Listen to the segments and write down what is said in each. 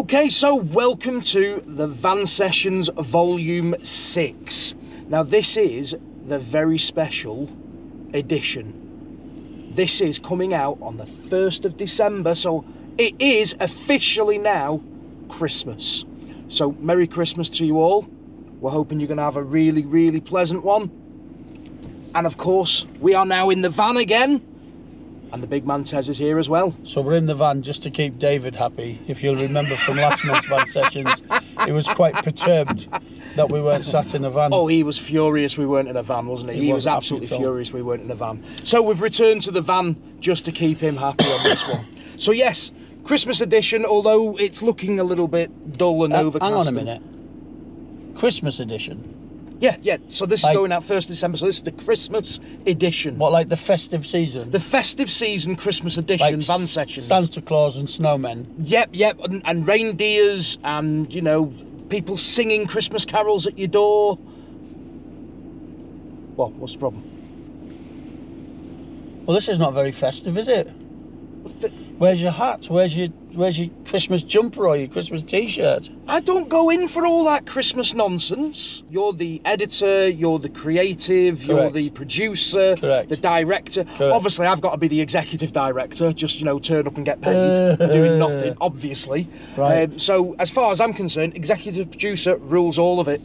Okay, so welcome to the Van Sessions Volume 6. Now this is the very special edition. This is coming out on the 1st of December, so it is officially now Christmas. So Merry Christmas to you all. We're hoping you're going to have a really, really pleasant one. And of course, we are now in the van again. And the big man Tez is here as well. So we're in the van just to keep David happy. If you'll remember from last month's Van Sessions, he was quite perturbed that we weren't sat in a van. Oh, he was furious we weren't in a van, wasn't he? He was absolutely furious we weren't in a van. So we've returned to the van just to keep him happy on this one. So yes, Christmas edition, although it's looking a little bit dull and overcast. Hang on a minute. Christmas edition? Yeah. So this is going out 1st of December, so this is the Christmas edition. What, like the festive season? The festive season Christmas edition, like Van Sessions. Santa Claus and snowmen. Yep, and reindeers and, you know, people singing Christmas carols at your door. What? What's the problem? Well, this is not very festive, is it? Where's your hat? Where's your Christmas jumper or your Christmas t-shirt? I don't go in for all that Christmas nonsense. You're the editor, you're the creative, Correct. You're the producer, Correct. the director. Correct. Obviously, I've got to be the executive director, just, you know, turn up and get paid for doing nothing, obviously. Right. So, as far as I'm concerned, executive producer rules all of it.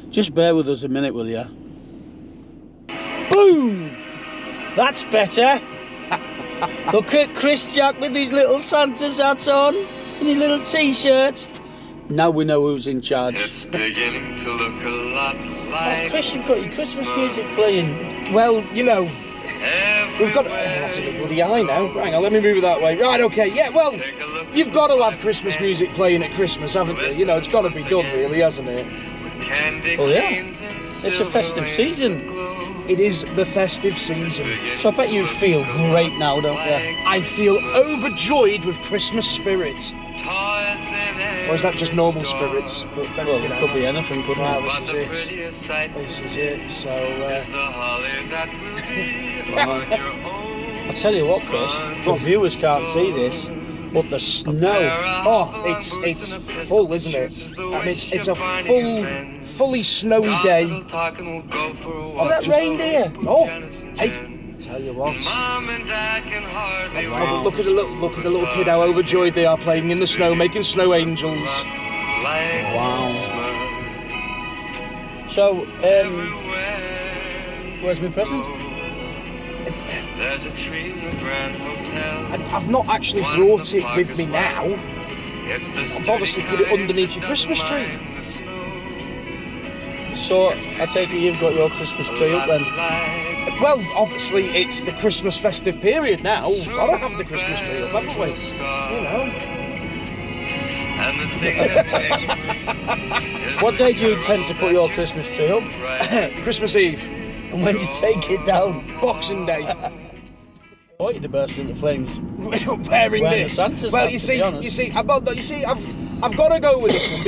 Just bear with us a minute, will you? Boom! That's better. Look at Chris Jack with his little Santa's hat on and his little t-shirt. Now we know who's in charge. It's beginning to look a lot like... Oh, Chris, you've got your Christmas music playing. Well, you know, we've got... that's a bit bloody high now. Hang on, let me move it that way. Right, okay, yeah, well, you've got to have Christmas music playing at Christmas, haven't you? You know, it's got to be done, really, hasn't it? Oh, yeah. It's a festive season. It is the festive season. So I bet you feel great now, don't you? I feel overjoyed with Christmas spirit. Or is that just normal spirits? But then, Well, you know, it could be anything, couldn't wow, it? this is it. This is it. So, I'll tell you what, Chris, the viewers can't see this, but the snow. oh, it's full, isn't it? I mean, it's a fully snowy day. Oh, that reindeer. Oh, hey, tell you what. Oh, look at the little kid, how overjoyed they are playing in the snow, making snow angels. Wow. So, where's my present? There's a tree in the Grand Hotel. And I've not actually brought it with me now. I've obviously put it underneath your Christmas tree. So, I take it you've got your Christmas tree up then? Well, obviously it's the Christmas festive period now. We've got to have the Christmas tree up, haven't we? You know. What day do you intend to put your Christmas tree up? Christmas Eve. And when do you take it down? Boxing Day. I want you to burst into flames. Wearing this. Well, hat, you see, I've got to go with this one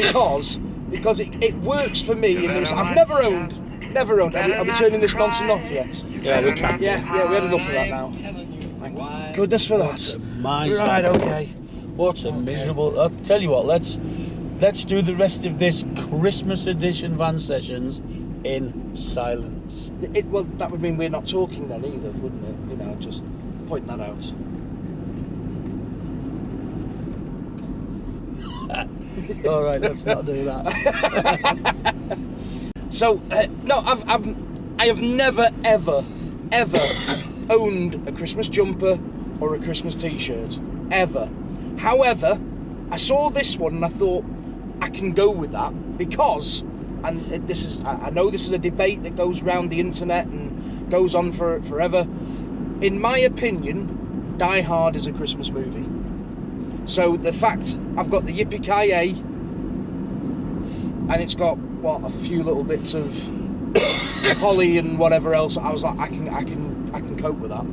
because it works for me. And I've never owned. Are we turning this nonsense off yet? Yeah, we can. Yeah, we had enough of that now. Thank goodness for that. Right, okay. What a miserable. I'll tell you what. Let's do the rest of this Christmas edition Van Sessions in silence. Well, that would mean we're not talking then either, wouldn't it? You know, just point that out. All right, let's not do that. So, no, I have never, ever owned a Christmas jumper or a Christmas t-shirt, ever. However, I saw this one and I thought I can go with that because, and I know this is a debate that goes around the internet and goes on forever. In my opinion, Die Hard is a Christmas movie. So the fact I've got the Yippee-Ki-Yay and it's got a few little bits of holly and whatever else, I was like, I can cope with that.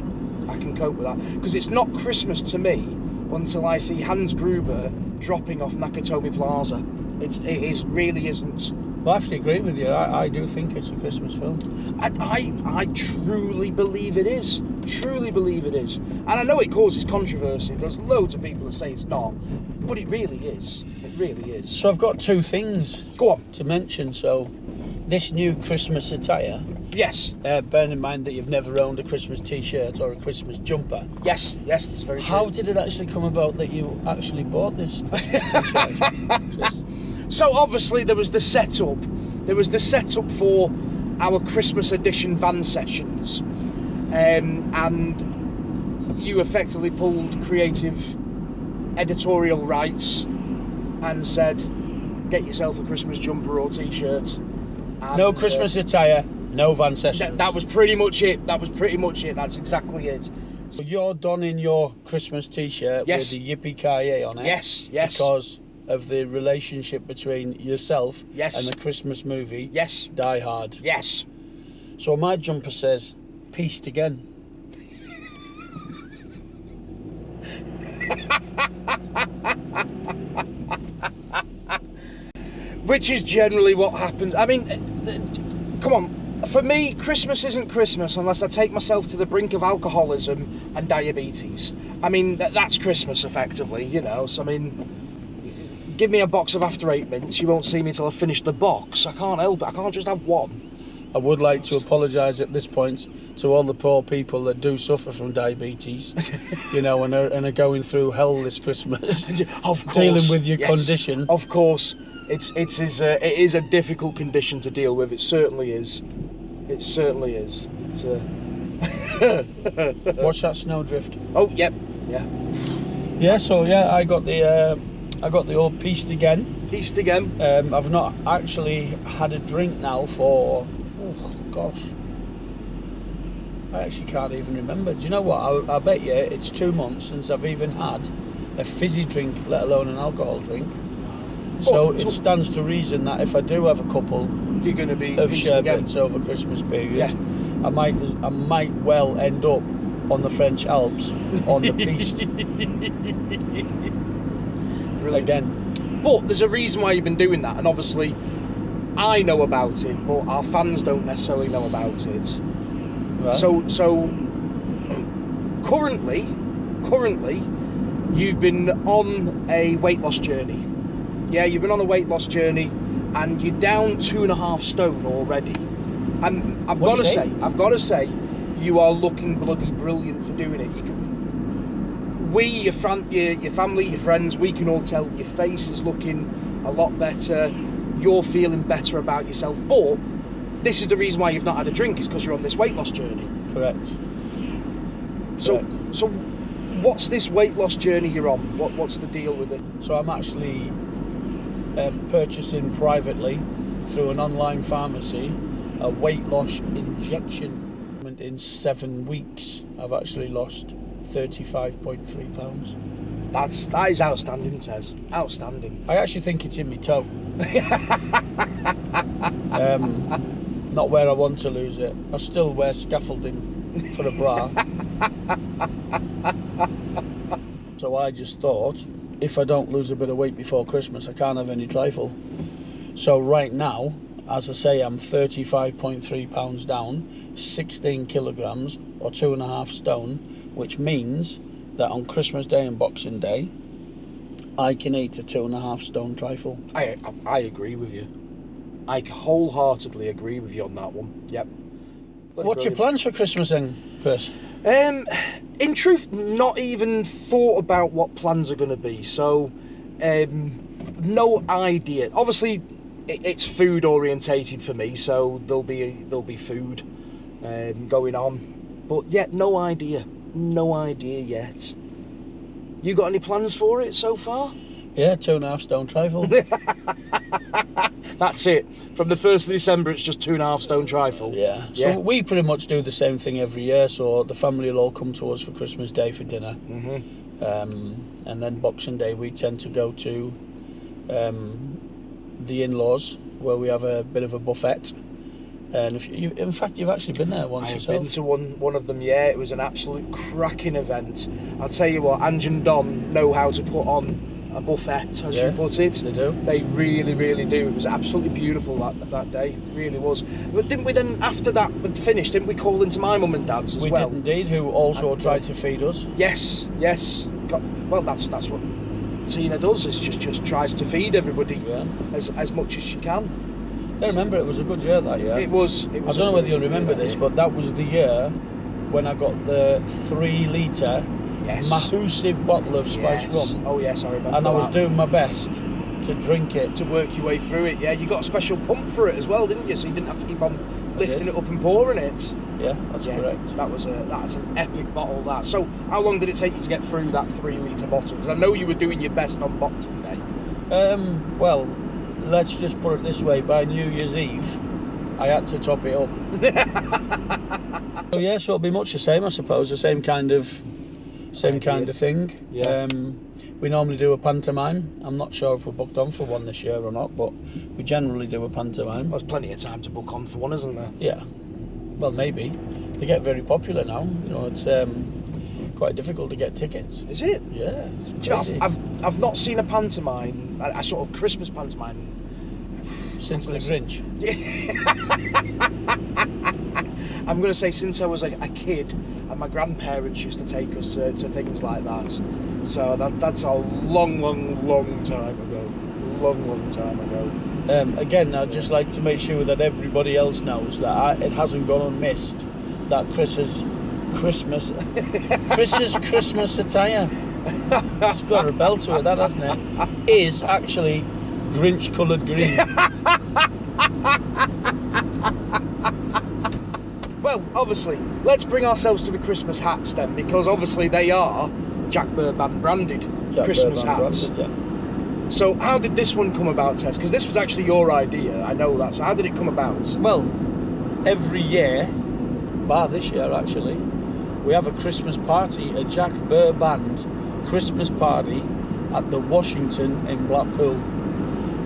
I can cope with that because it's not Christmas to me until I see Hans Gruber dropping off Nakatomi Plaza. It really isn't. Well, I actually agree with you. I do think it's a Christmas film. I truly believe it is. Truly believe it is. And I know it causes controversy. There's loads of people that say it's not. But it really is. It really is. So I've got two things Go on. to mention. So this new Christmas attire, Yes. bearing in mind that you've never owned a Christmas t-shirt or a Christmas jumper. Yes, that's very true. How did it actually come about that you actually bought this t-shirt? So obviously there was the setup. There was the setup for our Christmas edition van sessions. And you effectively pulled creative editorial rights and said, get yourself a Christmas jumper or t-shirt. And, No Christmas attire, no van sessions. That was pretty much it. That's exactly it. So you're donning your Christmas t-shirt Yes. with the Yippee-Ki-Yay on it. Yes. Because of the relationship between yourself Yes. and the Christmas movie Yes. Die Hard. Yes. So my jumper says, "Peaced again." Which is generally what happens. I mean, come on. For me, Christmas isn't Christmas unless I take myself to the brink of alcoholism and diabetes. I mean, that's Christmas, effectively, you know. So, I mean, give me a box of After Eight mints, you won't see me till I've finished the box. I can't help it. I can't just have one. I would like to apologise at this point to all the poor people that do suffer from diabetes, you know, and are going through hell this Christmas. Of course. Dealing with your Yes. condition. Of course. It is a difficult condition to deal with. It certainly is. It certainly is. It's, Watch that snowdrift. Oh, yep. Yeah. Yeah, so yeah, I got the old pieced again. Pieced again. I've not actually had a drink now for, oh gosh, I actually can't even remember. Do you know what? I bet you it's 2 months since I've even had a fizzy drink, let alone an alcohol drink. So it stands to reason that if I do have a couple You're going to be of pieced again. sherbets over Christmas period, Yeah. I might well end up on the French Alps on the piste Brilliant. again. But there's a reason why you've been doing that, and obviously I know about it, but our fans don't necessarily know about it. Right? So currently, you've been on a weight loss journey. Yeah, you've been on a weight loss journey, and you're down 2.5 stone already. And I've got to say, you are looking bloody brilliant for doing it. Your family, your friends, we can all tell your face is looking a lot better. You're feeling better about yourself. But this is the reason why you've not had a drink, is because you're on this weight loss journey. Correct. So what's this weight loss journey you're on? What's the deal with it? So I'm actually purchasing privately through an online pharmacy a weight loss injection. In 7 weeks, I've actually lost 35.3 pounds. That is outstanding, Tez. Outstanding. I actually think it's in my toe. Not where I want to lose it. I still wear scaffolding for a bra. So I just thought, if I don't lose a bit of weight before Christmas, I can't have any trifle. So right now, as I say, I'm 35.3 pounds down, 16 kilograms or 2.5 stone, which means that on Christmas Day and Boxing Day, I can eat a 2.5 stone trifle. I agree with you. I wholeheartedly agree with you on that one. Yep. What's your plans for Christmas then, Chris? In truth, not even thought about what plans are going to be. So, no idea. Obviously, it's food orientated for me, so there'll be food going on. But yet, no idea yet. You got any plans for it so far? Yeah, 2.5 stone trifle. That's it. From the 1st of December, it's just 2.5 stone trifle. Yeah. So we pretty much do the same thing every year. So the family will all come to us for Christmas Day for dinner. Mm-hmm. And then Boxing Day, we tend to go to the in-laws, where we have a bit of a buffet. And in fact, you've actually been there once yourself. I've been to one of them, yeah. It was an absolute cracking event. I'll tell you what, Ange and Don know how to put on a buffet, as you put it. They do. They really, really do. It was absolutely beautiful that day. It really was. But didn't we then, after that had finished, didn't we call into my mum and dad's as well? We did indeed, who also tried to feed us. Yes. Well, that's what Tina does is just tries to feed everybody as much as she can. I remember it was a good year that year. It was. I don't know whether you'll remember this, but that was the year when I got the 3 litre massive bottle of spiced rum. Oh yes, I remember. And I was doing my best to drink it. To work your way through it, yeah. You got a special pump for it as well, didn't you? So you didn't have to keep on lifting it up and pouring it. Yeah, that's correct. That's an epic bottle, that. So how long did it take you to get through that 3 litre bottle? Because I know you were doing your best on Boxing Day. Well, let's just put it this way, by New Year's Eve, I had to top it up. So yeah, so it'll be much the same, I suppose, the same kind of thing. Yeah. We normally do a pantomime. I'm not sure if we're booked on for one this year or not, but we generally do a pantomime. There's plenty of time to book on for one, isn't there? Yeah. Well, maybe. They get very popular now. You know, it's quite difficult to get tickets. Is it? Yeah. Do you know, I've not seen a pantomime, a sort of Christmas pantomime, since the Grinch. I'm going to say since I was a kid, and my grandparents used to take us to things like that. So that's a long time ago. Long time ago. Again, I'd just like to make sure that everybody else knows that it hasn't gone unmissed that Chris's Christmas attire, it's got a bell to it, that hasn't it, is actually Grinch coloured green. Well, obviously, let's bring ourselves to the Christmas hats then, because obviously they are Jack Burr Band branded Christmas hats. So how did this one come about, Tess? Because this was actually your idea, I know that. So how did it come about? Well, every year, bar this year actually, we have a Christmas party, a Jack Burr Band Christmas party at the Washington in Blackpool.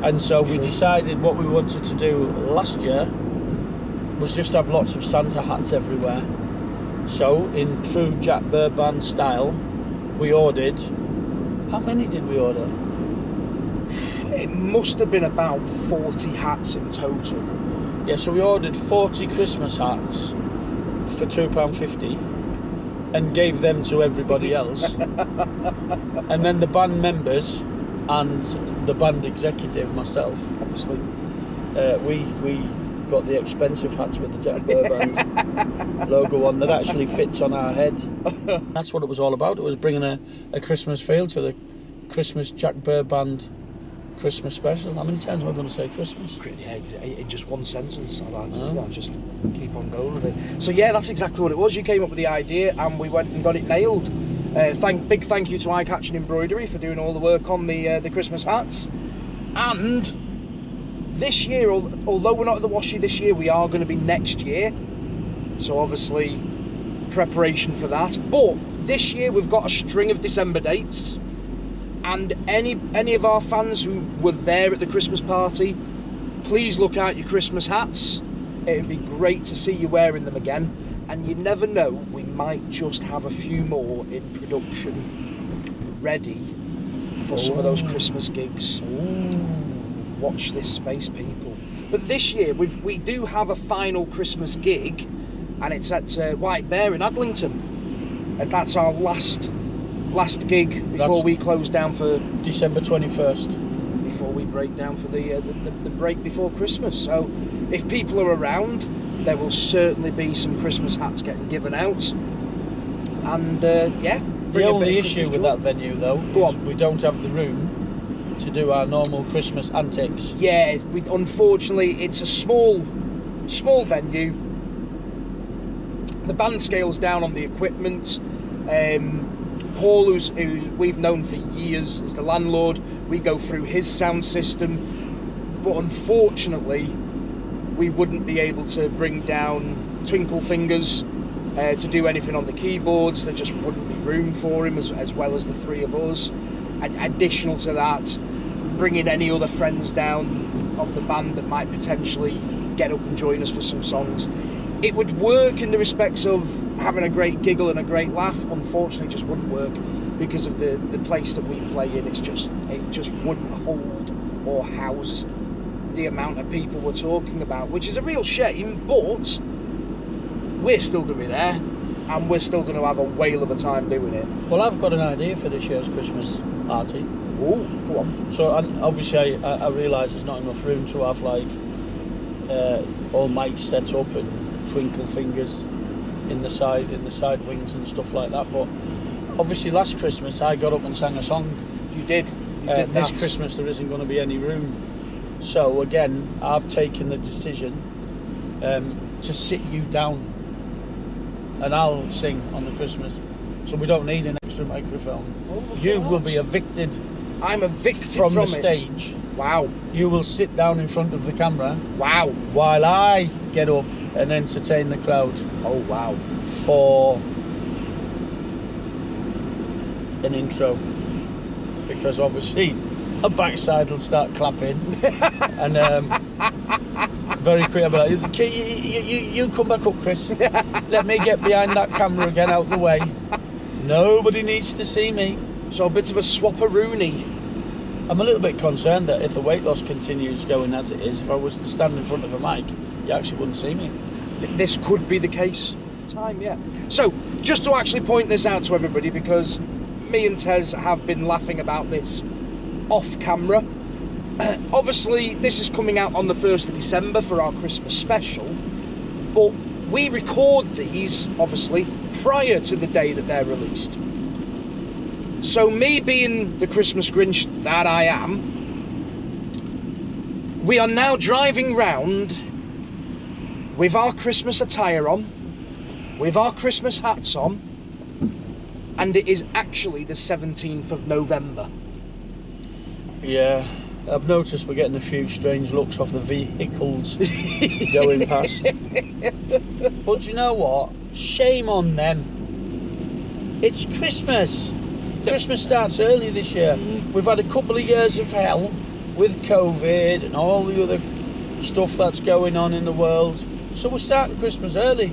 And so we decided what we wanted to do last year was just have lots of Santa hats everywhere. So in true Jack Burr Band style, we ordered, how many did we order? It must have been about 40 hats in total. Yeah, so we ordered 40 Christmas hats for £2.50 and gave them to everybody else. And then the band members and the band executive, myself, obviously, we got the expensive hats with the Jack Burr Band logo on that actually fits on our head. That's what it was all about. It was bringing a Christmas feel to the Christmas Jack Burr Band Christmas special. How many times am I going to say Christmas? Yeah, in just one sentence. I'll just keep on going with it. So yeah, that's exactly what it was. You came up with the idea and we went and got it nailed. Big thank you to Eye Catching Embroidery for doing all the work on the Christmas hats. And this year, although we're not at the Washy this year, we are going to be next year. So obviously, preparation for that. But this year we've got a string of December dates. And any of our fans who were there at the Christmas party, please look out your Christmas hats. It would be great to see you wearing them again. And you never know, we might just have a few more in production ready for some of those Christmas gigs. Watch this space, people. But this year we do have a final Christmas gig, and it's at White Bear in Adlington, and that's our last gig before we close down for December 21st. Before we break down for the break before Christmas. So if people are around, there will certainly be some Christmas hats getting given out. And yeah. The only issue with that venue though is we don't have the room to do our normal Christmas antics. Yeah, unfortunately it's a small venue. The band scales down on the equipment. Paul, who we've known for years, is the landlord. We go through his sound system, but unfortunately we wouldn't be able to bring down Twinkle Fingers to do anything on the keyboards. There just wouldn't be room for him, as well as the three of us. And additional to that, bringing any other friends down of the band that might potentially get up and join us for some songs. It would work in the respects of having a great giggle and a great laugh. Unfortunately, it just wouldn't work because of the place that we play in. It just wouldn't hold or house the amount of people we're talking about, which is a real shame, but we're still going to be there and we're still going to have a whale of a time doing it. Well, I've got an idea for this year's Christmas party. Oh, go on. So and obviously I realise there's not enough room to have like all mics set up and twinkle fingers in the side wings and stuff like that. But obviously last Christmas I got up and sang a song. You did. You did this that. Christmas there isn't going to be any room. So again, I've taken the decision to sit you down, and I'll sing on the Christmas. So we don't need an extra microphone. Oh, you God. will be evicted. I'm evicted from the it. stage. Wow. You will sit down in front of the camera. Wow. While I get up and entertain the crowd. Oh, wow. For an intro. Because obviously my backside will start clapping. And very quick, I'll be like, you come back up, Chris. Let me get behind that camera again, out the way. Nobody needs to see me. So a bit of a swapperoonie. I'm a little bit concerned that if the weight loss continues going as it is, if I was to stand in front of a mic, you actually wouldn't see me. This could be the case. Yeah. So, just to actually point this out to everybody, because me and Tez have been laughing about this off camera. Obviously, this is coming out on the 1st of December for our Christmas special, but we record these, obviously, prior to the day that they're released. So me being the Christmas Grinch that I am, we are now driving round with our Christmas attire on, with our Christmas hats on, and it is actually the 17th of November. Yeah, I've noticed we're getting a few strange looks off the vehicles going past. But you know what? Shame on them. It's Christmas. Christmas starts early this year. We've had a couple of years of hell with COVID and all the other stuff that's going on in the world. So we're starting Christmas early.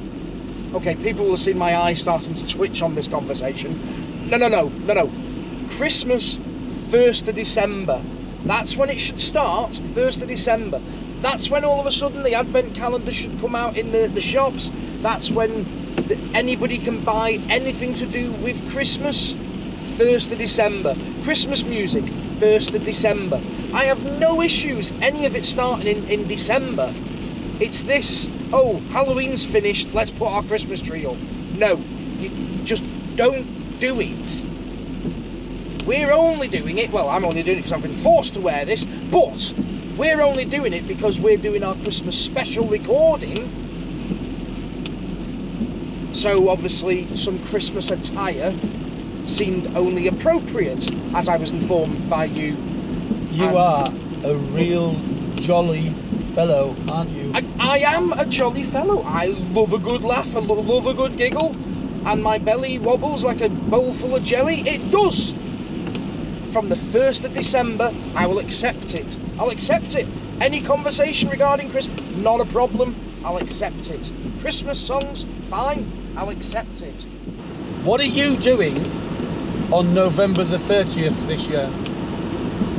Okay, people will see my eyes starting to twitch on this conversation. No. Christmas, 1st of December. That's when it should start, 1st of December. That's when all of a sudden the advent calendar should come out in the shops. That's when anybody can buy anything to do with Christmas. 1st of December. Christmas music, 1st of December. I have no issues, any of it starting in December. It's this, oh, Halloween's finished, let's put our Christmas tree up. No, you just don't do it. We're only doing it, well, I'm only doing it because I've been forced to wear this, but we're only doing it because we're doing our Christmas special recording. So obviously some Christmas attire seemed only appropriate, as I was informed by you. You are a real jolly fellow, aren't you? I am a jolly fellow. I love a good laugh, I love a good giggle, and my belly wobbles like a bowl full of jelly. It does. From the 1st of December, I will accept it. I'll accept it. Any conversation regarding Christmas, not a problem. I'll accept it. Christmas songs, fine. I'll accept it. What are you doing on November the 30th this year?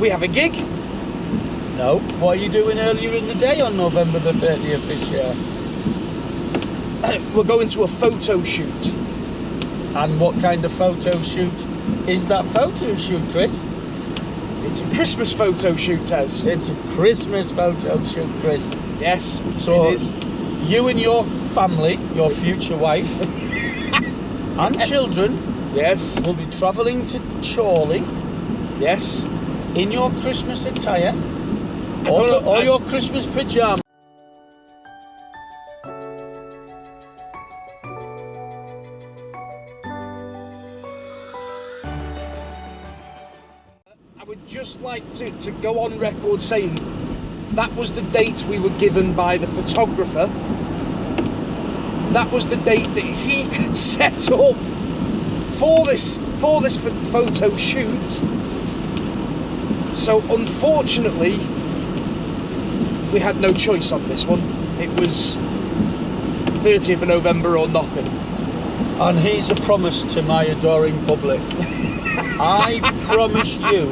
We have a gig. No. What are you doing earlier in the day on November the 30th this year? We're going to a photo shoot. And what kind of photo shoot is that photo shoot, Chris? It's a Christmas photo shoot, Tez. It's a Christmas photo shoot, Chris. Yes, so it is. You and your family, your future wife, and yes. children, yes, will be travelling to Chorley. Yes. In your Christmas attire, or your Christmas pyjamas. I would just like to go on record saying that was the date we were given by the photographer. That was the date that he could set up for this photo shoot. So unfortunately, we had no choice on this one. It was 30th of November or nothing. And here's a promise to my adoring public. I promise you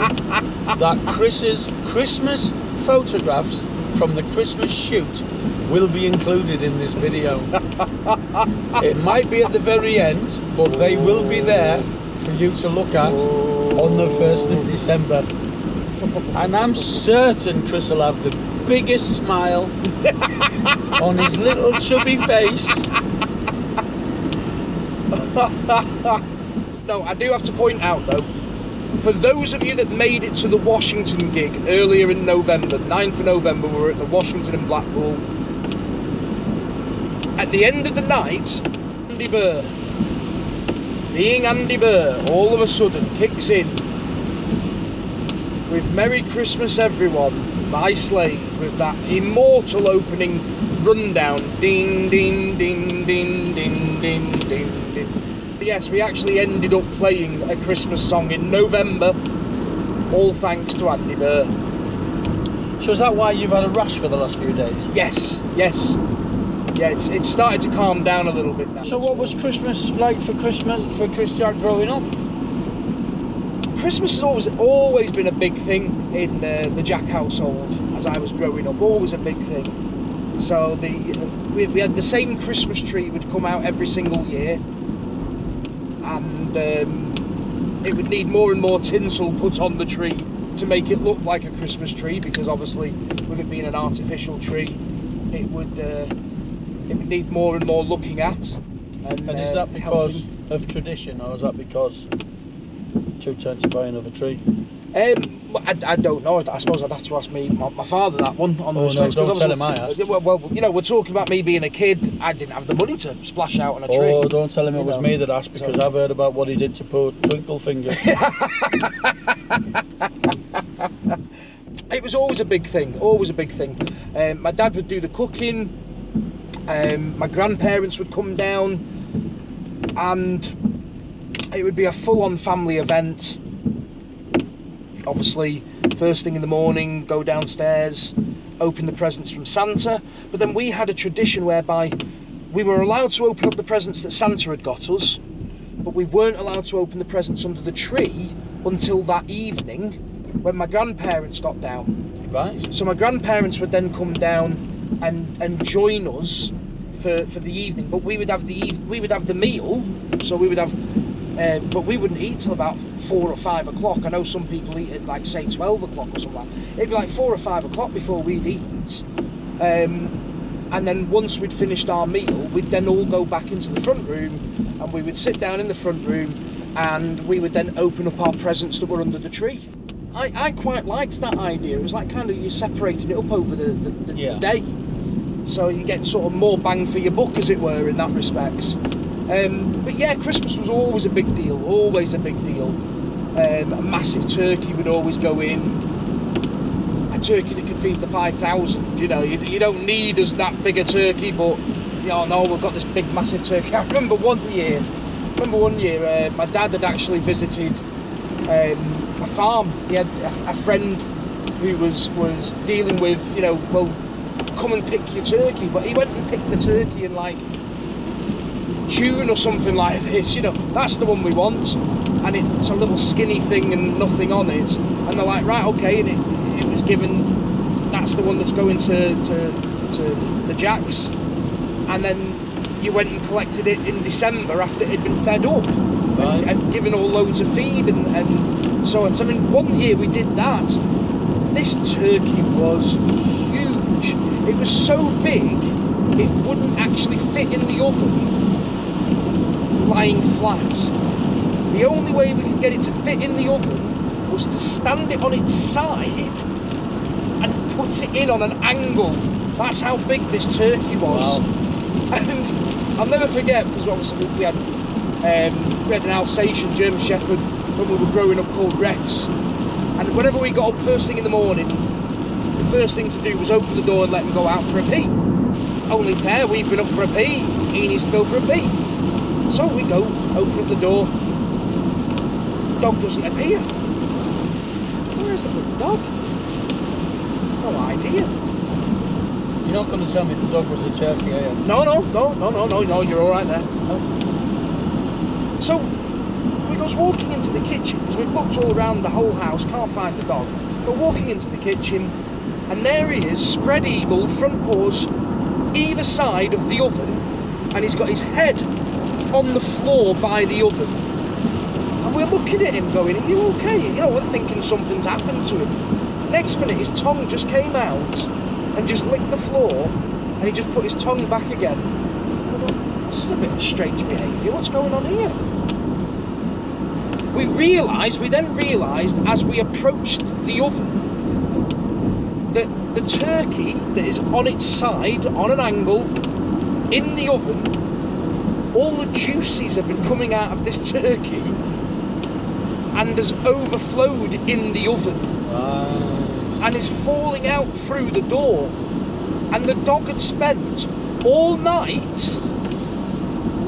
that Chris's Christmas photographs from the Christmas shoot will be included in this video. It might be at the very end, but they will be there for you to look at on the 1st of December. And I'm certain Chris will have the biggest smile on his little chubby face. No, I do have to point out though, for those of you that made it to the Washington gig earlier in November, 9th of November, we were at the Washington in Blackpool. At the end of the night, Andy Burr, being Andy Burr, all of a sudden kicks in with Merry Christmas Everyone by Slade, with that immortal opening rundown. Ding, ding, ding, ding, ding, ding, ding, ding. Yes, we actually ended up playing a Christmas song in November, all thanks to Andy Burr. So is that why you've had a rash for the last few days? Yes, yes. Yeah, it's started to calm down a little bit now. So what was Christmas like for Chris Jack growing up? Christmas has always been a big thing in the Jack household as I was growing up, always a big thing. So we had the same Christmas tree would come out every single year, and it would need more and more tinsel put on the tree to make it look like a Christmas tree, because obviously with it being an artificial tree, it would need more and more looking at. And is that because of tradition, or is that because too tempted to buy another tree? I don't know. I suppose I'd have to ask my father that one. On the no, don't tell him I asked. Well, you know, we're talking about me being a kid. I didn't have the money to splash out on a tree. Oh, don't tell him it was me that asked, because I've heard about what he did to poor Twinkle Finger. It was always a big thing. Always a big thing. My dad would do the cooking. My grandparents would come down, and it would be a full-on family event. Obviously, first thing in the morning, go downstairs, open the presents from Santa. But then we had a tradition whereby we were allowed to open up the presents that Santa had got us, but we weren't allowed to open the presents under the tree until that evening when my grandparents got down. Right. So my grandparents would then come down and join us for the evening. But we would have the meal, so we would have. But we wouldn't eat till about 4 or 5 o'clock. I know some people eat at like say 12 o'clock or something like that. It'd be like 4 or 5 o'clock before we'd eat. And then once we'd finished our meal, we'd then all go back into the front room, and we would sit down in the front room, and we would then open up our presents that were under the tree. I quite liked that idea. It was like kind of you're separating it up over the day. So you get sort of more bang for your buck, as it were, in that respects. But yeah, Christmas was always a big deal, always a big deal. A massive turkey would always go in. A turkey that could feed the 5,000, you know, you don't need that big a turkey, but, you know, no, we've got this big, massive turkey. I remember one year, my dad had actually visited a farm. He had a friend who was dealing with, you know, well, come and pick your turkey, but he went and picked the turkey in like June or something like this, you know, that's the one we want, and it's a little skinny thing and nothing on it, and they're like, right, okay, and it was given, that's the one that's going to the Jacks. And then you went and collected it in December after it had been fed up, right, and given all loads of feed and so on. So I mean, one year we did that. This turkey was huge. It was so big it wouldn't actually fit in the oven lying flat. The only way we could get it to fit in the oven was to stand it on its side and put it in on an angle. That's how big this turkey was. Wow. And I'll never forget, because obviously we had an Alsatian German Shepherd when we were growing up called Rex, and whenever we got up first thing in the morning, the first thing to do was open the door and let him go out for a pee. Only fair, we've been up for a pee, he needs to go for a pee. So we go, open up the door, dog doesn't appear. Where's the bloody dog? No idea. You're not going to tell me the dog was a turkey, are you? No, you're alright there. No. So we goes walking into the kitchen, because we've looked all around the whole house, can't find the dog. We're walking into the kitchen, and there he is, spread-eagled, front paws, either side of the oven, and he's got his head on the floor by the oven. And we're looking at him going, are you okay? You know, we're thinking something's happened to him. Next minute, his tongue just came out and just licked the floor, and he just put his tongue back again. I thought, this is a bit of strange behaviour. What's going on here? We then realised as we approached the oven that the turkey that is on its side, on an angle, in the oven, all the juices have been coming out of this turkey and has overflowed in the oven and is falling out through the door. And the dog had spent all night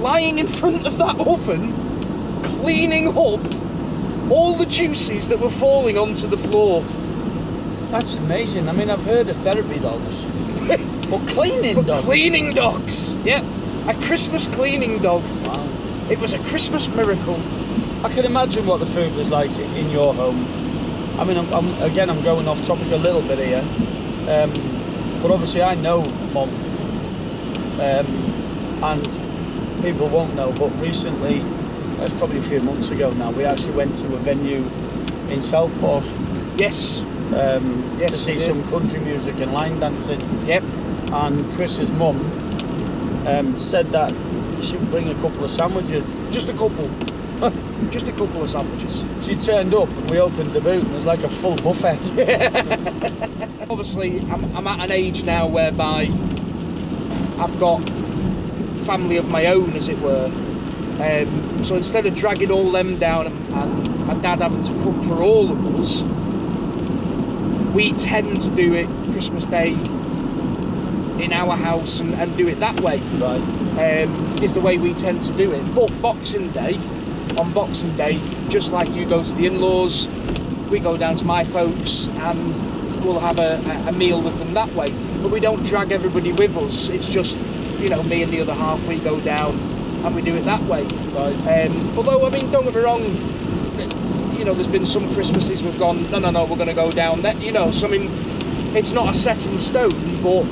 lying in front of that oven cleaning up all the juices that were falling onto the floor. That's amazing. I mean, I've heard of therapy dogs, but cleaning dogs. Cleaning dogs, yeah. A Christmas cleaning dog. Wow. It was a Christmas miracle. I can imagine what the food was like in your home. I mean, I'm going off topic a little bit here, but obviously I know Mum, and people won't know, but recently, it's probably a few months ago now, we actually went to a venue in Southport. Yes. To see some country music and line dancing. Yep. And Chris's mum said that she would bring a couple of sandwiches. Just a couple. Just a couple of sandwiches. She turned up and we opened the boot and there's like a full buffet. Obviously, I'm at an age now whereby I've got family of my own, as it were. So instead of dragging all them down and my dad having to cook for all of us, we tend to do it Christmas Day in our house and do it that way. Right. Is the way we tend to do it. But on Boxing Day, just like you go to the in-laws, we go down to my folks and we'll have a meal with them that way. But we don't drag everybody with us. It's just, you know, me and the other half, we go down and we do it that way. Right. Although, I mean, don't get me wrong, you know, there's been some Christmases we've gone, no, we're going to go down there, you know, so I mean, it's not a set in stone, but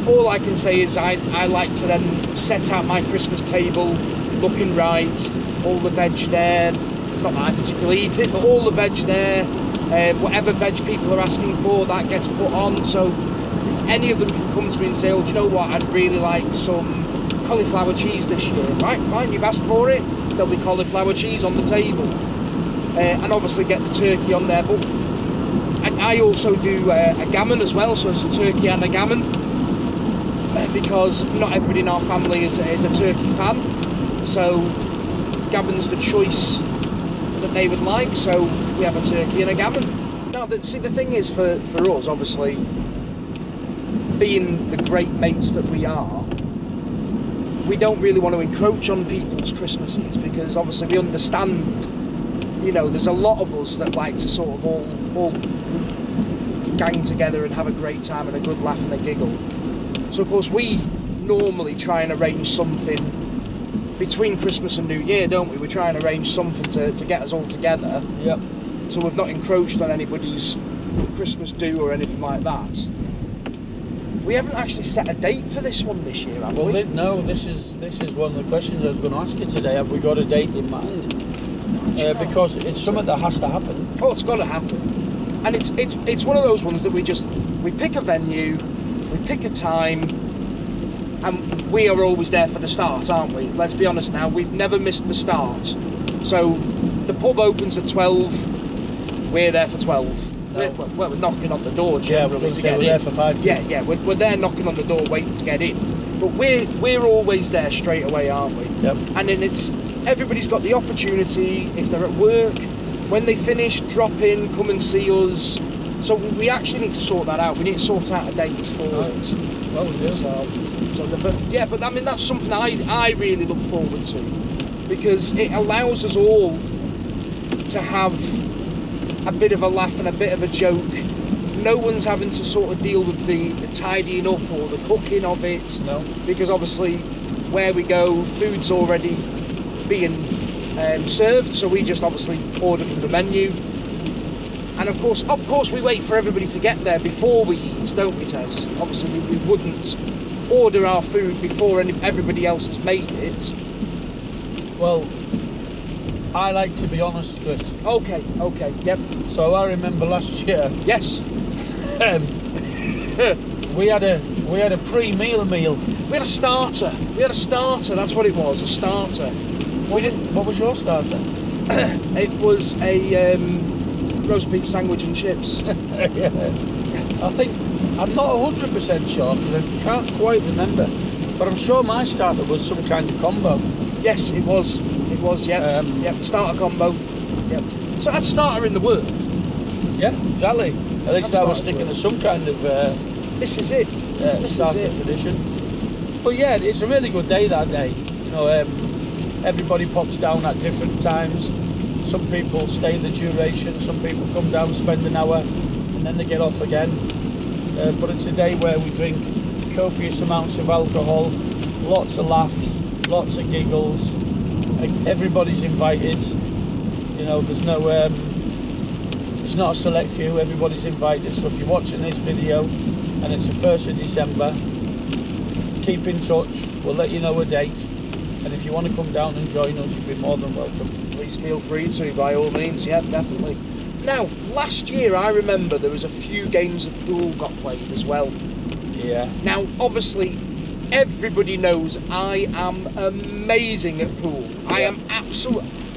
all I can say is I like to then set out my Christmas table looking right, all the veg there, not that I particularly eat it, but all the veg there, whatever veg people are asking for, that gets put on, so any of them can come to me and say, oh, do you know what, I'd really like some cauliflower cheese this year. Right, fine, you've asked for it, there'll be cauliflower cheese on the table. And obviously get the turkey on there, but I also do a gammon as well, so it's a turkey and a gammon, because not everybody in our family is a turkey fan, so gammon's the choice that they would like, so we have a turkey and a gammon. Now, see, the thing is for us, obviously, being the great mates that we are, we don't really want to encroach on people's Christmases, because obviously we understand, you know, there's a lot of us that like to sort of all gang together and have a great time and a good laugh and a giggle. So of course we normally try and arrange something between Christmas and New Year, don't we? We try and arrange something to get us all together. Yep. So we've not encroached on anybody's Christmas do or anything like that. We haven't actually set a date for this one this year, have we? No, this is one of the questions I was going to ask you today. Have we got a date in mind? Because it's something that has to happen. Oh, it's got to happen. And it's one of those ones that we pick a venue, we pick a time, and we are always there for the start, aren't we? Let's be honest now, we've never missed the start. So the pub opens at 12, we're there for 12. No. We're knocking on the door generally to get in. We're there for 5. Yeah, we're there knocking on the door waiting to get in. But we're always there straight away, aren't we? Yep. And then everybody's got the opportunity, if they're at work, when they finish, drop in, come and see us. So we actually need to sort that out. We need to sort out a date for it. Well, we do. But I mean, that's something I really look forward to, because it allows us all to have a bit of a laugh and a bit of a joke. No one's having to sort of deal with the tidying up or the cooking of it. No. Because obviously where we go, food's already being served, so we just obviously order from the menu. And of course we wait for everybody to get there before we eat, don't we, Tez? Obviously we wouldn't order our food before everybody else has made it. Well, I like to be honest, Chris. Okay, yep. So I remember last year, Yes. we had a pre-meal meal. We had a starter. That's what it was, a starter. What was your starter? It was a roast beef sandwich and chips. I think, I'm not 100% sure because I can't quite remember, but I'm sure my starter was some kind of combo. Yes, it was, yep. Yep, starter combo. Yep. So I'd starter in the world. Yeah, exactly. At least I was thinking of some kind of This is it. starter tradition. But yeah, it's a really good day that day. You know, everybody pops down at different times. Some people stay the duration, some people come down, spend an hour, and then they get off again. But it's a day where we drink copious amounts of alcohol, lots of laughs, lots of giggles. Everybody's invited. You know, there's no, it's not a select few, everybody's invited. So if you're watching this video and it's the 1st of December, keep in touch, we'll let you know a date. And if you want to come down and join us, you'll be more than welcome. Please feel free to, by all means. Yeah, definitely. Now, last year I remember there was a few games of pool got played as well. Yeah. Now, obviously, everybody knows I am amazing at pool. Yeah.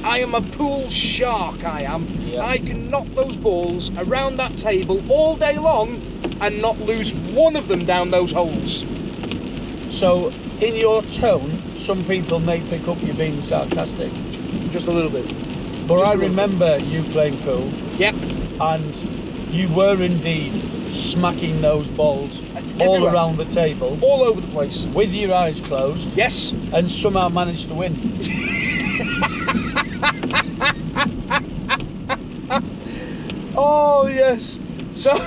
I am a pool shark, I am. Yeah. I can knock those balls around that table all day long and not lose one of them down those holes. So, in your tone, some people may pick up you being sarcastic. Just a little bit. But I remember you playing pool. Yep. And you were indeed smacking those balls all Everywhere. around the table. All over the place. With your eyes closed. Yes. And somehow managed to win. Oh yes. So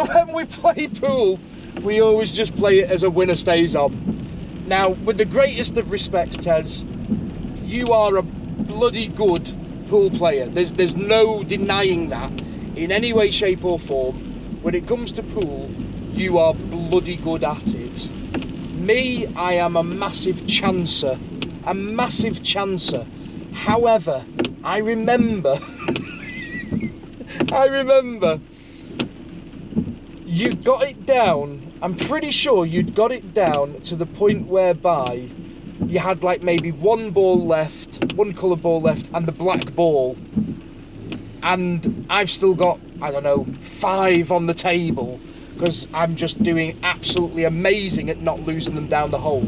when we play pool, we always just play it as a winner stays on. Now, with the greatest of respects, Tez, you are a bloody good pool player. There's no denying that in any way, shape or form. When it comes to pool, you are bloody good at it. Me, I am a massive chancer. However, I remember you got it down. I'm pretty sure you'd got it down to the point whereby you had like maybe one ball left, one colour ball left, and the black ball. And I've still got, I don't know, 5 on the table because I'm just doing absolutely amazing at not losing them down the hole.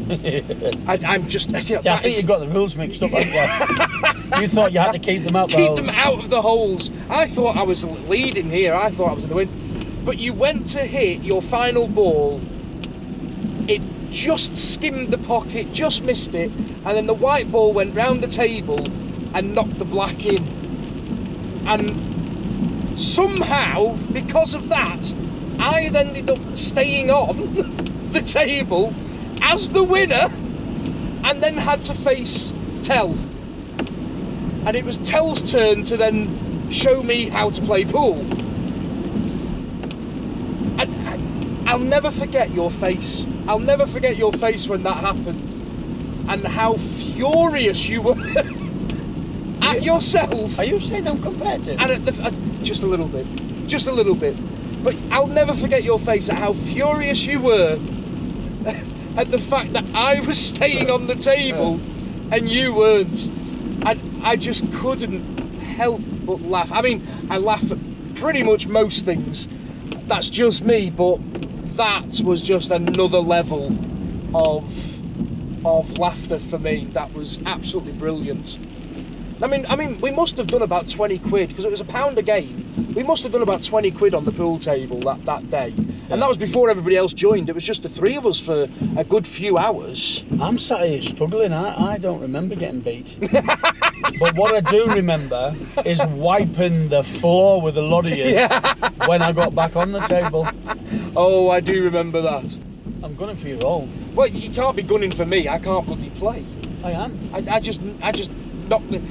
I'm just, you know, Yeah, I think you got the rules mixed up, haven't you? You thought you had to keep them out the holes. Keep them out of the holes. I thought I was leading here. I thought I was going to win. But you went to hit your final ball. It just skimmed the pocket, just missed it, and then the white ball went round the table and knocked the black in. And somehow, because of that, I then ended up staying on the table as the winner, and then had to face Tell. And it was Tell's turn to then show me how to play pool. And I'll never forget your face. I'll never forget your face when that happened, and how furious you were at yourself. Are you saying I'm competitive? And at just a little bit. But I'll never forget your face at how furious you were at the fact that I was staying on the table and you weren't. And I just couldn't help but laugh. I mean, I laugh at pretty much most things. That's just me, but that was just another level of laughter for me. That was absolutely brilliant. I mean, we must have done about 20 quid, because it was £1 a game. We must have done about 20 quid on the pool table that day. And that was before everybody else joined. It was just the 3 of us for a good few hours. I'm sat here struggling. I don't remember getting beat. But what I do remember is wiping the floor with a lot of you when I got back on the table. Oh, I do remember that. I'm gunning for you all. Well, you can't be gunning for me. I can't bloody play. I am. I just knocked the...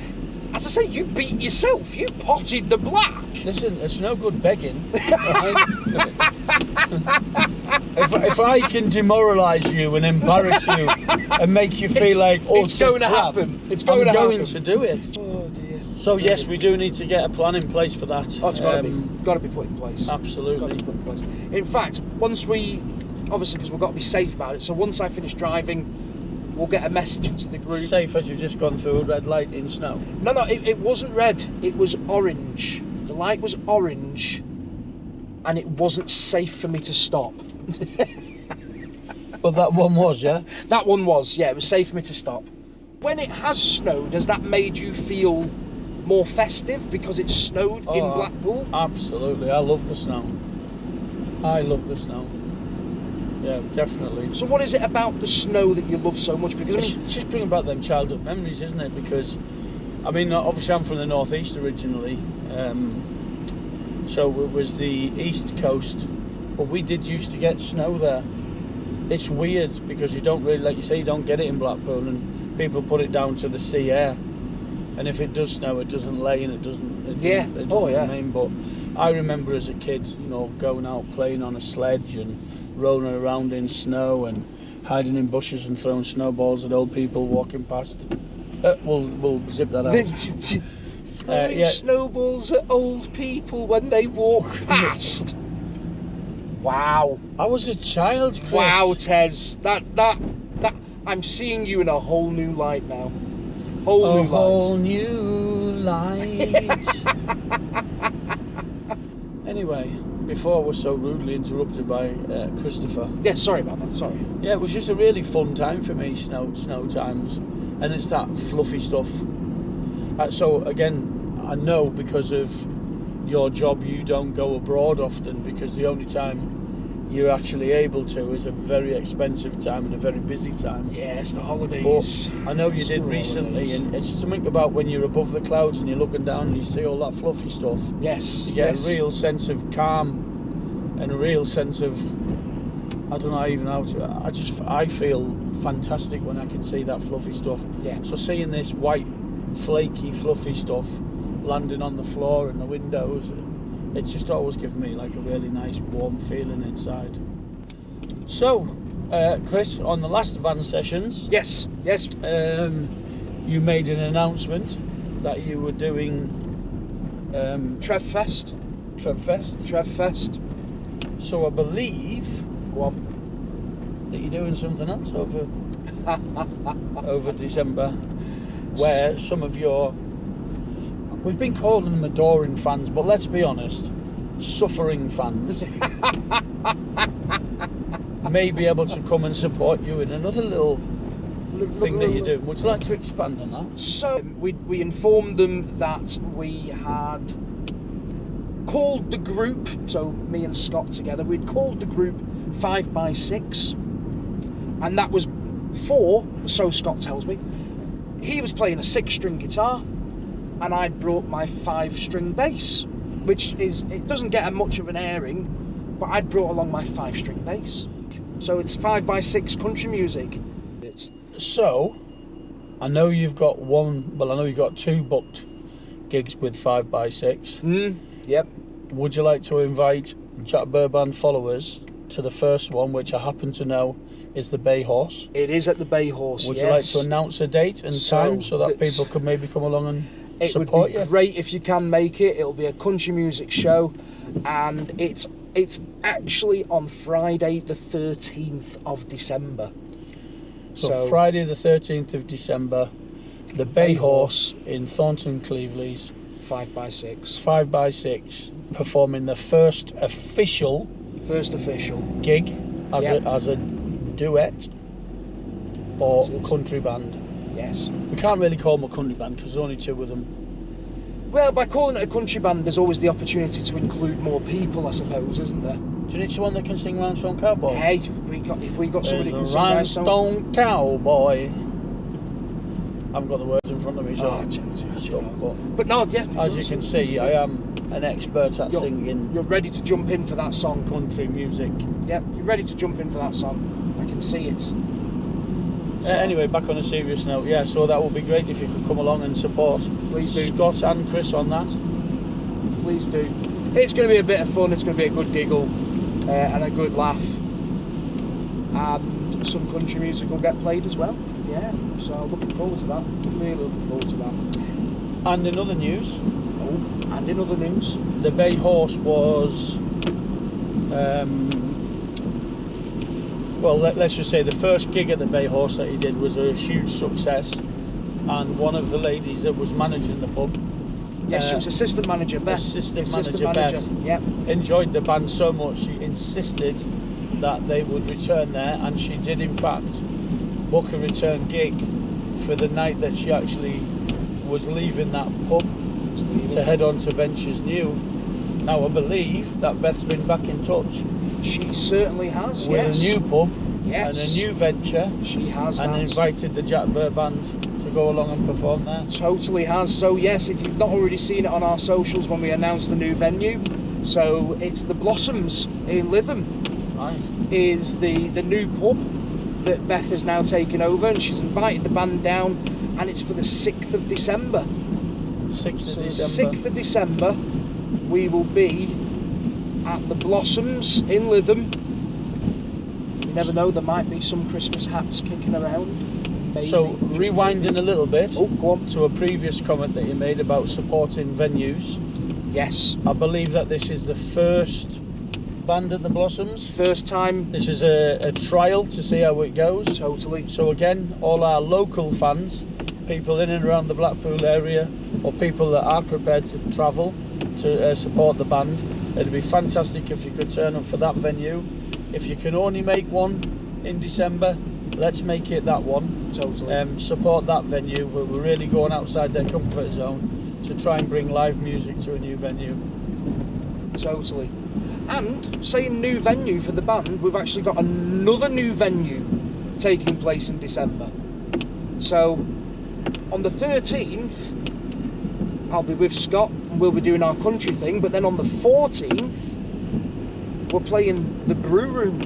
As I say, you beat yourself. You potted the black. Listen, it's no good begging. if I can demoralise you and embarrass you and make you feel like, oh, it's going to happen. It's going to happen. to do it. Oh dear. So yes, we do need to get a plan in place for that. Oh, it's got to be put in place. Absolutely. Got to be put in place. In fact, once we, obviously, because we've got to be safe about it. So once I finish driving, we'll get a message into the group. Safe as you've just gone through a red light in snow. No, it wasn't red. It was orange. The light was orange, and it wasn't safe for me to stop. But that one was, yeah? That one was, yeah. It was safe for me to stop. When it has snowed, has that made you feel more festive because it snowed in Blackpool? Absolutely. I love the snow. I love the snow. Yeah, definitely. So what is it about the snow that you love so much? Because It's just bringing back them childhood memories, isn't it? Because, I mean, obviously I'm from the northeast originally, so it was the east coast, but we did used to get snow there. It's weird because you don't really, like you say, you don't get it in Blackpool, and people put it down to the sea air, and if it does snow, it doesn't lay and it doesn't remain. But I remember as a kid, you know, going out playing on a sledge and rolling around in snow and hiding in bushes and throwing snowballs at old people walking past. We'll zip that out. Throwing snowballs at old people when they walk past. Wow. I was a child, Chris. Wow, Tez. That I'm seeing you in a whole new light now. Whole new light. Anyway, before I was so rudely interrupted by Christopher. Yeah, sorry about that, sorry. Yeah, it was just a really fun time for me, snow times. And it's that fluffy stuff. So again, I know because of your job you don't go abroad often, because the only time you're actually able to is a very expensive time and a very busy time. Yeah, it's the holidays. But I know you did recently, and it's something about when you're above the clouds and you're looking down and you see all that fluffy stuff. Yes. You get a real sense of calm and a real sense of, I don't know even how to, I feel fantastic when I can see that fluffy stuff. Yeah. So seeing this white, flaky, fluffy stuff landing on the floor and the windows, it's just always given me like a really nice warm feeling inside. So, Chris, on the last van sessions, yes, you made an announcement that you were doing Trevfest. So I believe, go on, that you're doing something else over December, where some of your, we've been calling them adoring fans, but let's be honest, suffering fans may be able to come and support you in another little thing that you're doing. Would you like to expand on that? So we informed them that we had called the group, so me and Scott together, we'd called the group 5x6, and that was for, so Scott tells me, he was playing a 6-string guitar and I'd brought my 5-string bass, which is, it doesn't get much of an airing, but I'd brought along my 5-string bass. So it's 5x6 country music. So I know you've got two booked gigs with 5x6. Yep. Would you like to invite Jack Burr Band followers to the first one, which I happen to know is the Bay Horse? It is at the Bay Horse. Would you like to announce a date and time so that people could maybe come along and support you? It would be great if you can make it. It'll be a country music show, and it's actually on Friday the 13th of December. So Friday the 13th of December, the Bay Horse in Thornton Cleveleys, 5x6 performing the first official gig as a duet or country band. Yes. We can't really call them a country band because there's only two of them. Well, by calling it a country band, there's always the opportunity to include more people, I suppose, isn't there? Do you need someone that can sing Rhinestone Cowboy? Hey, if we got somebody who can sing Rhinestone Cowboy. I haven't got the words in front of me, so but no, yeah. As you can see, I am an expert at singing. You're ready to jump in for that song. Country music. Yep, you're ready to jump in for that song. I can see it. Anyway, back on a serious note, yeah, so that would be great if you could come along and support Please do. Scott and Chris on that. Please do. It's going to be a bit of fun, it's going to be a good giggle and a good laugh. And some country music will get played as well. Yeah, so looking forward to that. Really looking forward to that. And in other news, the Bay Horse was, well, let's just say the first gig at the Bay Horse that he did was a huge success, and one of the ladies that was managing the pub, yes, she was assistant manager, Beth. Assistant manager Beth, yep. enjoyed the band so much she insisted that they would return there, and she did in fact book a return gig for the night that she actually was leaving that pub to head on to Ventures New. Now I believe that Beth's been back in touch. She certainly has, with yes. a new pub yes. and a new venture. She has, and invited the Jack Burr Band to go along and perform there. Totally has. So yes, if you've not already seen it on our socials when we announced the new venue, so it's the Blossoms in Lytham. Nice. Is the new pub that Beth has now taken over, and she's invited the band down, and it's for the 6th of December. 6th of December. 6th of December, we will be at the Blossoms in Lytham. You never know, there might be some Christmas hats kicking around. Maybe. So, rewinding a little bit go on. to a previous comment that you made about supporting venues. Yes. I believe that this is the first band at the Blossoms. First time. This is a trial to see how it goes. Totally. So again, all our local fans, people in and around the Blackpool area, or people that are prepared to travel to support the band, it'd be fantastic if you could turn up for that venue. If you can only make one in December, let's make it that one. Totally. Support that venue where we're really going outside their comfort zone to try and bring live music to a new venue. Totally. And saying new venue for the band, we've actually got another new venue taking place in December. So on the 13th, I'll be with Scott and we'll be doing our country thing, but then on the 14th, we're playing the Brew Room,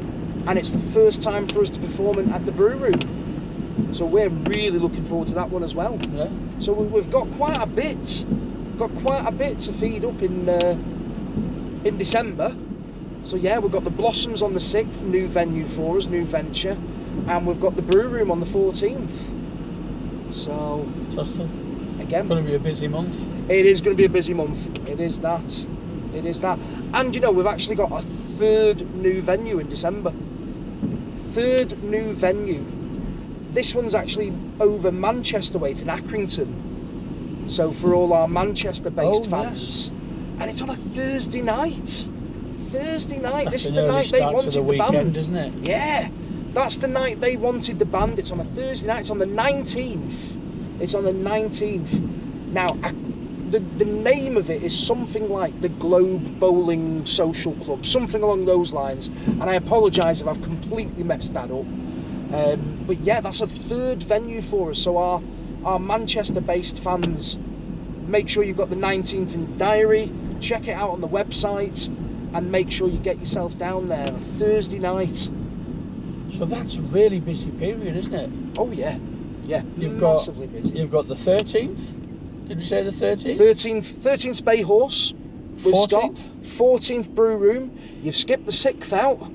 and it's the first time for us to perform at the Brew Room. So we're really looking forward to that one as well. Yeah. So we've got quite a bit to feed up in December. So yeah, we've got the Blossoms on the 6th, new venue for us, new venture, and we've got the Brew Room on the 14th. So Fantastic. Again, It's going to be a busy month. It is going to be a busy month. It is that. It is that. And you know, we've actually got a third new venue in December. Third new venue. This one's actually over Manchester way, it's in Accrington. So for all our Manchester-based fans. Yes. And it's on a Thursday night. Thursday night. That's this is an the early night they start wanted to the the weekend, band. isn't it? Yeah. That's the night they wanted the band. It's on a Thursday night. It's on the 19th. It's on the 19th. Now, the name of it is something like the Globe Bowling Social Club, something along those lines. And I apologise if I've completely messed that up. But yeah, that's a third venue for us. So our Manchester-based fans, make sure you've got the 19th in the diary. Check it out on the website, and make sure you get yourself down there. A Thursday night. So that's a really busy period, isn't it? Oh yeah, yeah. You've massively busy. You've got the 13th. Did you say the 13th? 13th Bay Horse with 14th? Scott. 14th Brew Room. You've skipped the 6th out.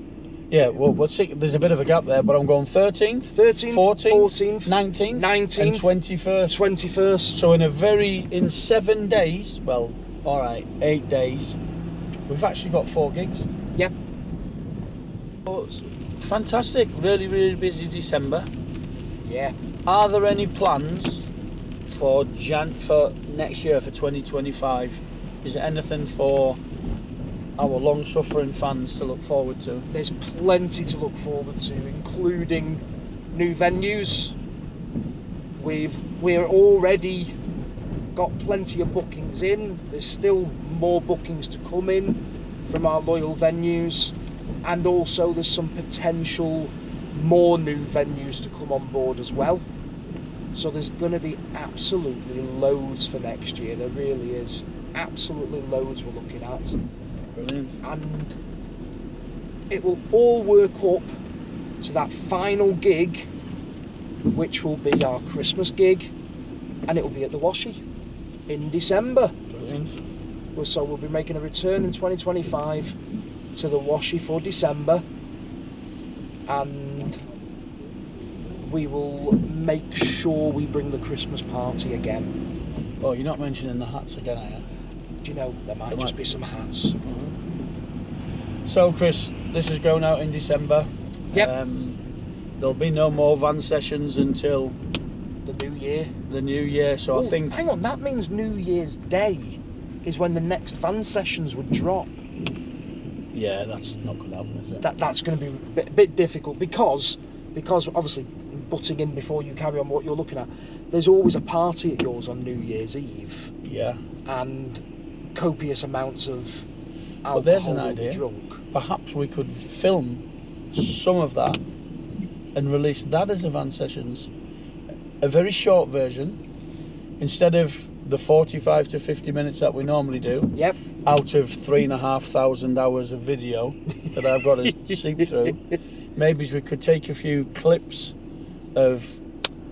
Yeah, well, there's a bit of a gap there, but I'm going 13th, 13th, 14th, 19th, 19th, and 21st. 21st. So in 7 days, well, all right, 8 days, we've actually got 4 gigs. Yep. Oh, fantastic, really, really busy December. Yeah. Are there any plans for next year, for 2025? Is there anything for our long-suffering fans to look forward to? There's plenty to look forward to, including new venues. We're already got plenty of bookings in. There's still more bookings to come in from our loyal venues, and also there's some potential more new venues to come on board as well. So there's going to be absolutely loads for next year. There really is absolutely loads we're looking at. Brilliant. And it will all work up to that final gig, which will be our Christmas gig, and it will be at the Washie in December. Brilliant. So we'll be making a return in 2025 to the Washie for December, and we will make sure we bring the Christmas party again. Oh, you're not mentioning the hats again, are you? Do you know, there might just be some hats. So, Chris, this is going out in December. Yep. There'll be no more van sessions until The New Year. the new year, so I think... Hang on, that means New Year's Day is when the next van sessions would drop. Yeah, that's not going to happen, is it? That's going to be a bit difficult because obviously, butting in before you carry on what you're looking at, there's always a party at yours on New Year's Eve. Yeah. And copious amounts of alcohol. Well, there's an idea. Drunk. Perhaps we could film some of that and release that as a van sessions. A very short version, instead of the 45 to 50 minutes that we normally do. Yep. Out of 3,500 hours of video that I've got to seep through. Maybe we could take a few clips of...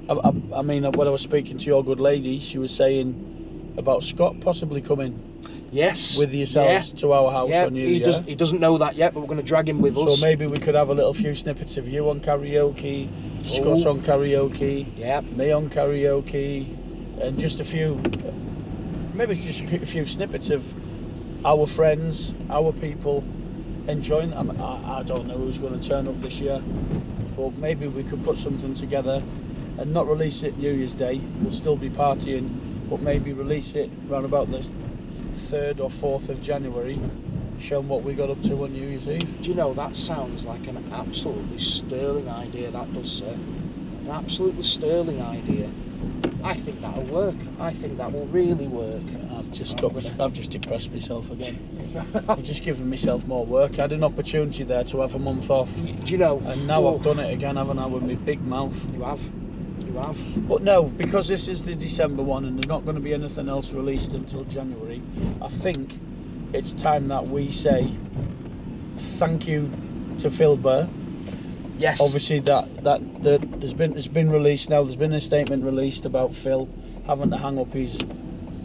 I mean, when I was speaking to your good lady, she was saying about Scott possibly coming. Yes. With yourselves to our house on New Year. He doesn't know that yet, but we're going to drag him with us. So maybe we could have a few snippets of you on karaoke, Scott on karaoke, me on karaoke, and just a few, maybe just a few snippets of our friends, our people enjoying. I don't know who's going to turn up this year, but maybe we could put something together and not release it New Year's Day. We'll still be partying, but maybe release it around about the 3rd or 4th of January, showing what we got up to on New Year's Eve. Do you know, that sounds like an absolutely sterling idea, that does, sir. An absolutely sterling idea. I think that'll work. I think that will really work. I've just depressed myself again. I've just given myself more work. I had an opportunity there to have a month off. Do you know? And now I've done it again, haven't I, with my big mouth. You have. You have. But no, because this is the December one and there's not going to be anything else released until January, I think it's time that we say thank you to Phil Burr. Yes. Obviously it's been released now. There's been a statement released about Phil having to hang up his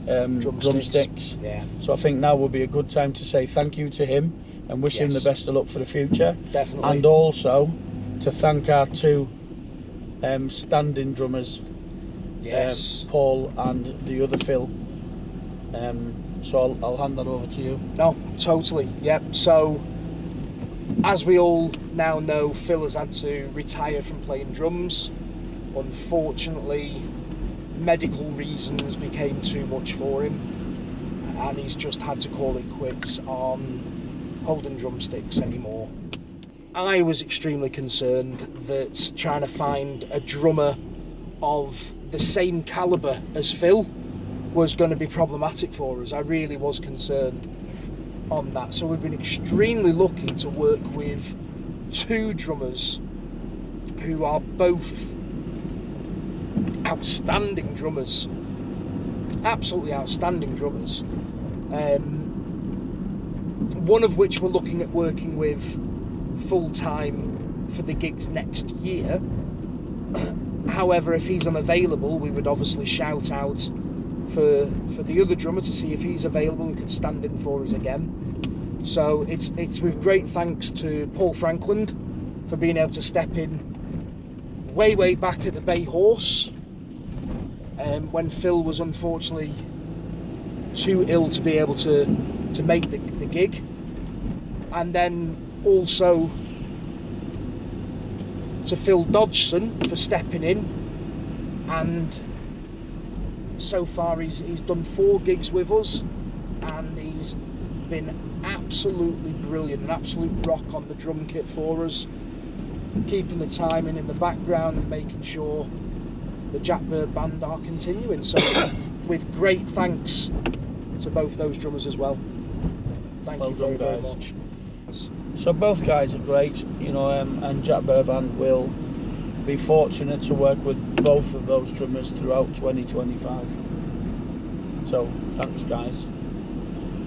drumsticks. Yeah. So I think now will be a good time to say thank you to him and wish him the best of luck for the future. Definitely. And also to thank our two standing drummers, Paul and the other Phil. So I'll hand that over to you. No, totally. Yep. So, as we all now know, Phil has had to retire from playing drums. Unfortunately, medical reasons became too much for him, and he's just had to call it quits on holding drumsticks anymore. I was extremely concerned that trying to find a drummer of the same calibre as Phil was going to be problematic for us. I really was concerned on that. So we've been extremely lucky to work with two drummers who are both outstanding drummers. Absolutely outstanding drummers. One of which we're looking at working with full-time for the gigs next year. However, if he's unavailable, we would obviously shout out for the other drummer to see if he's available and could stand in for us again. So it's with great thanks to Paul Franklin for being able to step in way back at the Bay Horse when Phil was unfortunately too ill to be able to make the gig, and then also to Phil Dodgson for stepping in, and so far he's done 4 gigs with us and he's been absolutely brilliant, an absolute rock on the drum kit for us, keeping the timing in the background and making sure the Jack Burr Band are continuing. So with great thanks to both those drummers as well. Thank you very much. So both guys are great, you know, and Jack Burr Band will be fortunate to work with both of those drummers throughout 2025. So thanks, guys.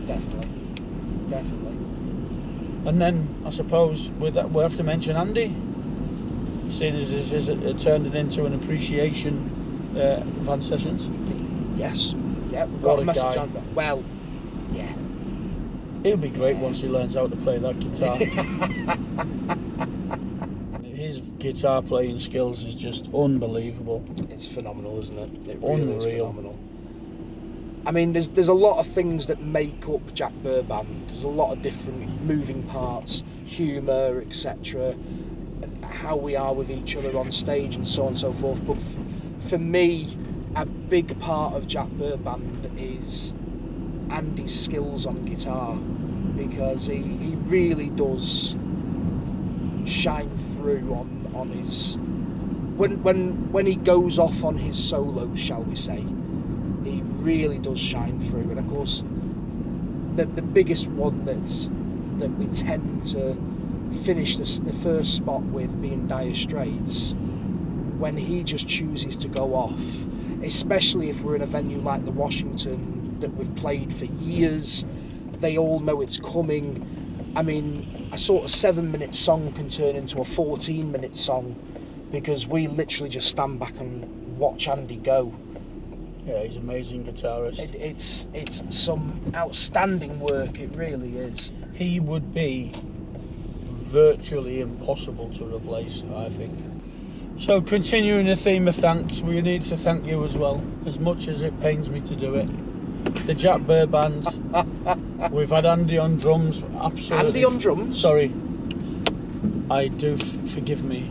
Definitely. And then I suppose with that we'll have to mention Andy, seeing as this is turned it into an appreciation van sessions. Yes. Yeah, we've got a message on that. Well, yeah. He'll be great once he learns how to play that guitar. His guitar playing skills is just unbelievable. It's phenomenal, isn't it? It really is phenomenal. I mean, there's a lot of things that make up Jack Burr Band. There's a lot of different moving parts, humour, etc., and how we are with each other on stage and so on and so forth. But for me, a big part of Jack Burr Band is Andy's skills on guitar, because he really does shine through on his when he goes off on his solos, shall we say. He really does shine through. And of course, the biggest one that we tend to finish the first spot with being Dire Straits, when he just chooses to go off, especially if we're in a venue like the Washington that we've played for years. They all know it's coming. I mean, a sort of 7-minute song can turn into a 14-minute song, because we literally just stand back and watch Andy go. Yeah, he's an amazing guitarist. It's some outstanding work, it really is. He would be virtually impossible to replace, I think. So, continuing the theme of thanks, we need to thank you as well, as much as it pains me to do it. The Jack Burr Band. We've had Andy on drums, absolutely. Andy on drums? Sorry. I do, forgive me.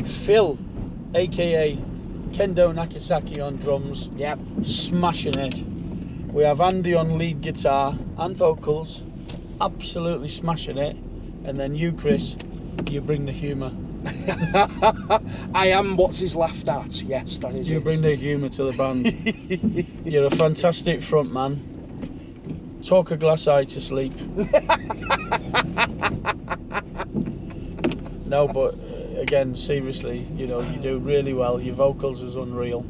Phil, aka Kendo Nakasaki, on drums. Yep. Smashing it. We have Andy on lead guitar and vocals, absolutely smashing it. And then you, Chris, you bring the humour. I am what's his laughed at. Yes, that is. You bring the humour to the band. You're a fantastic front man. Talk a glass eye to sleep. No, but again, seriously, you know, you do really well. Your vocals is unreal.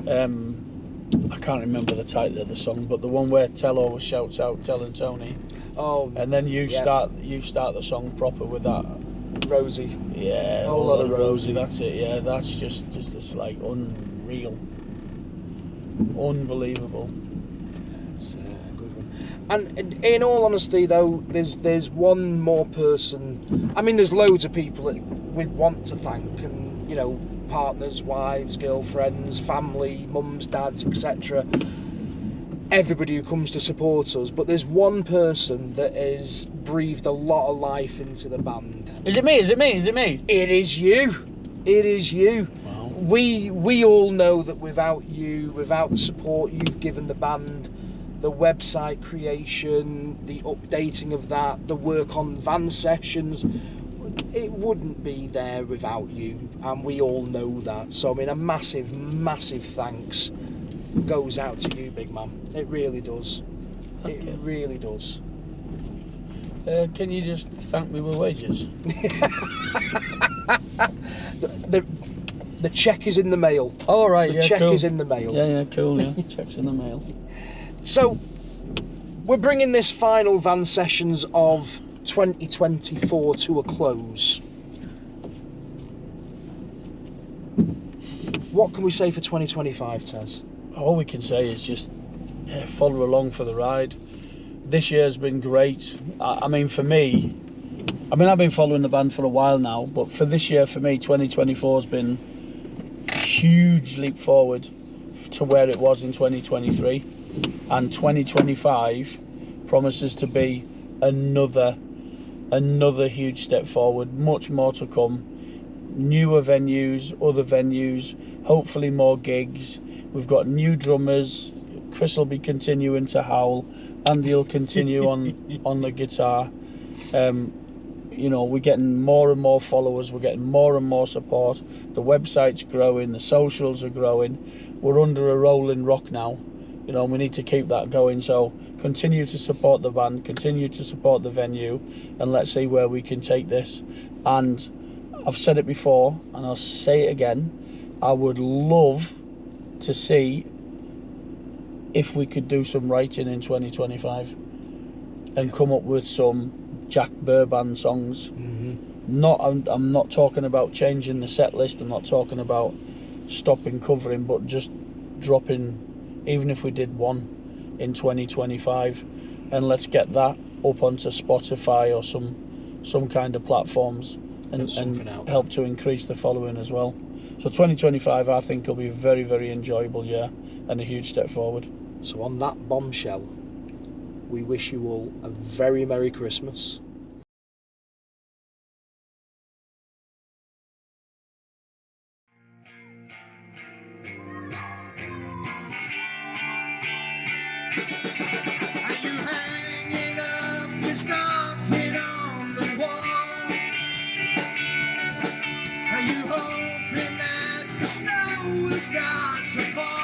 I can't remember the title of the song, but the one where Tell always shouts out "Tell and Tony." Oh. And then you start the song proper with that. Rosie. Yeah, a whole lot of Rosie. That's it. Yeah, that's just it's like unreal, unbelievable. That's a good one. And in all honesty, though, there's one more person. I mean, there's loads of people that we'd want to thank, and you know, partners, wives, girlfriends, family, mums, dads, etc. Everybody who comes to support us, but there's one person that has breathed a lot of life into the band. Is it me? Is it me? Is it me? It is you. It is you. Wow. We all know that without you, without the support you've given the band, the website creation, the updating of that, the work on van sessions, it wouldn't be there without you, and we all know that. So I mean, a massive, massive thanks goes out to you, big man. It really does. Okay. It really does. Can you just thank me with wages? The check is in the mail. All right, the check cool. is in the mail. Yeah, cool. Yeah, check's in the mail. So we're bringing this final van sessions of 2024 to a close. What can we say for 2025, Tez? All we can say is just follow along for the ride. This year's been great. I mean, for me, I've been following the band for a while now, but for this year, for me, 2024 has been a huge leap forward to where it was in 2023, and 2025 promises to be another huge step forward. Much more to come. Newer venues, other venues, hopefully more gigs. We've got new drummers. Chris will be continuing to howl. Andy will continue on the guitar. You know, we're getting more and more followers. We're getting more and more support. The website's growing. The socials are growing. We're under a rolling rock now. You know, we need to keep that going. So continue to support the band. Continue to support the venue, and let's see where we can take this. And I've said it before, and I'll say it again. I would love to see if we could do some writing in 2025 and come up with some Jack Burr Band songs. Mm-hmm. I'm not talking about changing the set list. I'm not talking about stopping covering, but just dropping, even if we did one in 2025, and let's get that up onto Spotify or some kind of platforms, and help to increase the following as well. So 2025, I think, will be a very, very enjoyable year and a huge step forward. So on that bombshell, we wish you all a very Merry Christmas. Are you hanging up your stocking on the wall? Are you hoping that the snow will start to fall?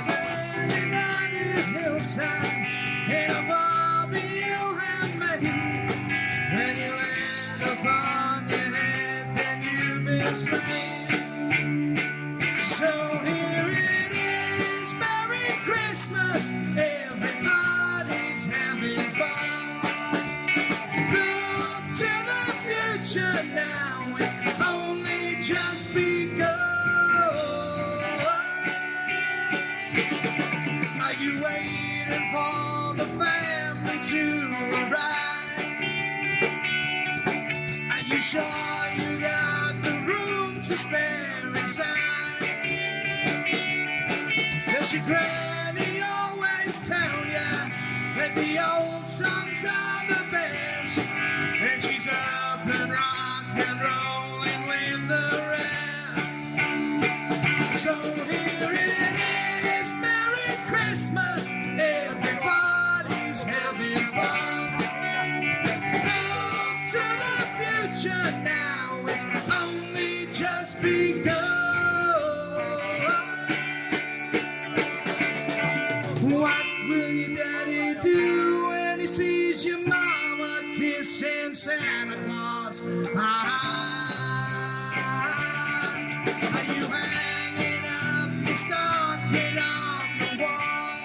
Burning on the hillside in a barbie you have made. When you land upon your head, then you've been slain. So here it is, Merry Christmas, everybody's having fun. Look to the future now, it's only just begun. Are you waiting for the family to arrive? Are you sure you got the room to spare inside? Does your granny always tell ya that the old songs are the best? And she's up and rock and rolling with the rest. So here it is, Merry Christmas, everybody's having fun. Look to the future now, it's only just begun. What will your daddy do when he sees your mama kissing Santa Claus? Are you hanging up your stocking on the wall?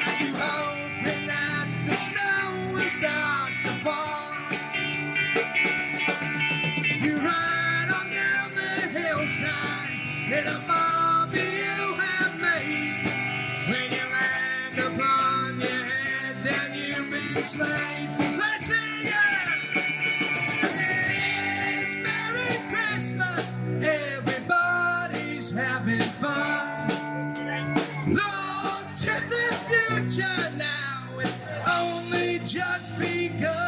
Are you hoping that the snow will start to fall? You ride on down the hillside in a barbie you have made. When you land upon your head, then you've been slain. Let's sing it! It's Merry Christmas, everybody's having fun. Look to the future now, it's only just begun.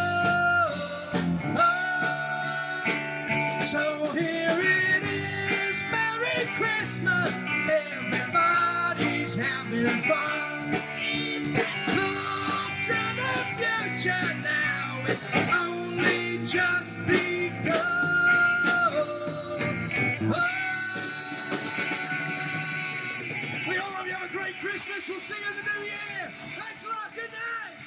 So here it is, Merry Christmas, everybody's having fun. Look to the future now, it's only just begun. We all hope you have a great Christmas. We'll see you in the new year. Thanks a lot. Good night.